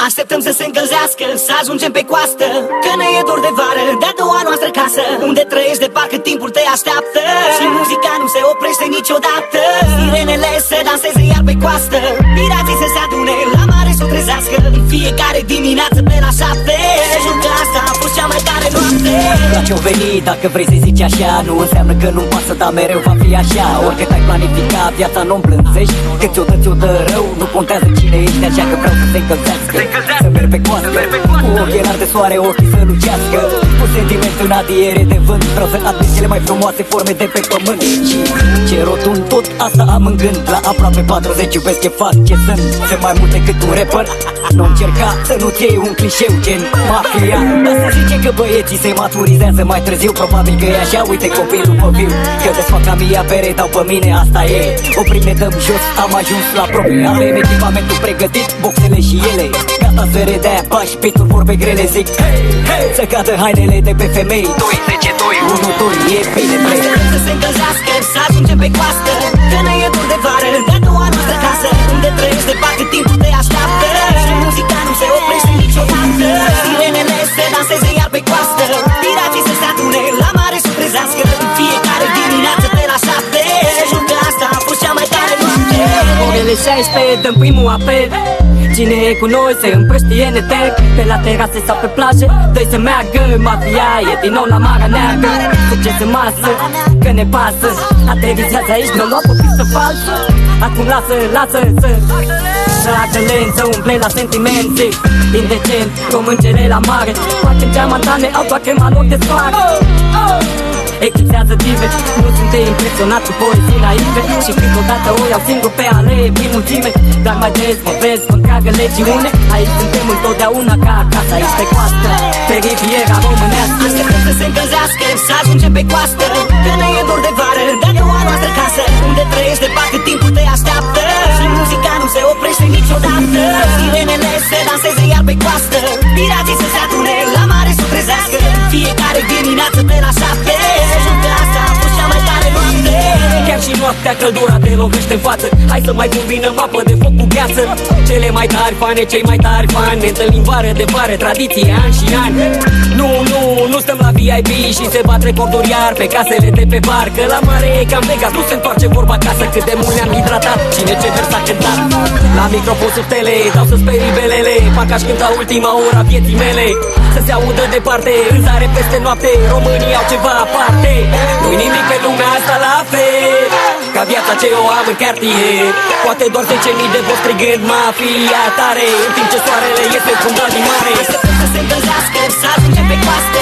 Așteptăm să se încălzească, să ajungem pe coastă, că ne e dor de vară, de-a doua noastră casă, unde trăiești de parcă timpul te așteaptă și muzica nu se oprește niciodată. Sirenele se danseze iar pe coastă, pirații să se adune la mare să o trezească în fiecare dimineață pe la 7. Să jur că asta a fost cea mai tare noapte. La ce-o venit, dacă vrei să zici așa, nu înseamnă că nu-mi pasă, dar mereu va fi așa. Oricât ai planificat, viața nu-mi plânzești, că ți-o dă, ți-o dă rău. Nu contează cine ești, așa că vreau să se încălzească, să merg pe coastă, cu ochelari de soare, ochii să lucească, cu sentimentul în adiere de vânt. Vreau să admit cele mai frumoase forme de pe pământ. Și ce rotund, tot asta am în gând. La aproape 40 iubesc ce fac, ce sunt. Sunt mai mult decât un rapper. Nu încerca să nu-ți iei un clișeu gen mafia. Dar se zice că băieții se maturizează mai târziu. Probabil că e așa, uite copilul pe viu, că desfac la mia pere, dau pe mine, asta e. Oprim, ne dăm jos, am ajuns la probe. Avem echipamentul pregătit, boxele și ele, gata să redea pași, pituri, vorbe grele, zic hey, hey, să cadă hainele de pe femei. 2, 10, 2, 1, 2, e bine, 3. Să se încălzească, să ajungem pe coastă, că ne e dor de vară, de-a doua noastră casă, unde trăiești de parcă timpul te așteaptă și muzica nu se oprește niciodată. Sirenele se danseze iar pe coastă, pirații să se adune la mare să o trezească în fiecare dimineață pe la 7. Să jur că asta a fost cea mai tare noapte. Orele 16, dăm primul apel. Cine e cu noi se împrăștie netec, pe la terase sau pe plajă, dă-i să meargă. Mafia e din nou la Marea Neagră, succes în masă, că ne pasă. Aterizează aici, ne-o luat pe pistă falsă. Acum lasă să arată lență, umple la sentiment, zic indecent, cum îngere la mare. Poate în geamantane au toate manuri de soare. Eclipsează dive, nu sunt de impresionat cu poezii naive, și câteodată o iau singur pe alee prin mulțime. Dar mai des mă vezi cu întreagă legiune. Aici suntem întotdeauna ca acasă, aici pe coastă, pe riviera românească. Așteptăm să se încălzească, să ajungem pe coastă, că ne e dor de vară, de-a doua noastră casă, unde trăiești de parcă timpul te așteaptă și muzica nu se oprește niciodată. Sirenele se danseze iar pe coastă, pirații să se adune la mare să o trezească în fiecare dimineață pe la 7. Să jur că asta a fost cea mai tare noapte. Chiar și noaptea căldura te lovește în față. Hai să mai combinăm apă de foc cu gheață. Cele mai tari fane, cei mai tari fani, ne întâlnim vară de vară, tradiție ani și ani. Nu stăm la VIP și se bat recorduri iar pe casele de pe bar, că la mare e cam Vegas, nu se întoarce vorba acasă. Cât de mult ne-am hidratat, cine ce vers a cântat. La microfon sub tele, dau să sperii belele, parcă aș cânta ultima ora vieții mele. Să se audă departe, rânzare peste noapte, românii au ceva aparte. Nu-i nimic pe lumea asta la fel ca viața ce o am în cartier. Poate doar 10.000 de voci strigând mafia tare, în timp ce soarele iese cum din mare. Așteptăm să se încălzească, să ajungem pe coastă,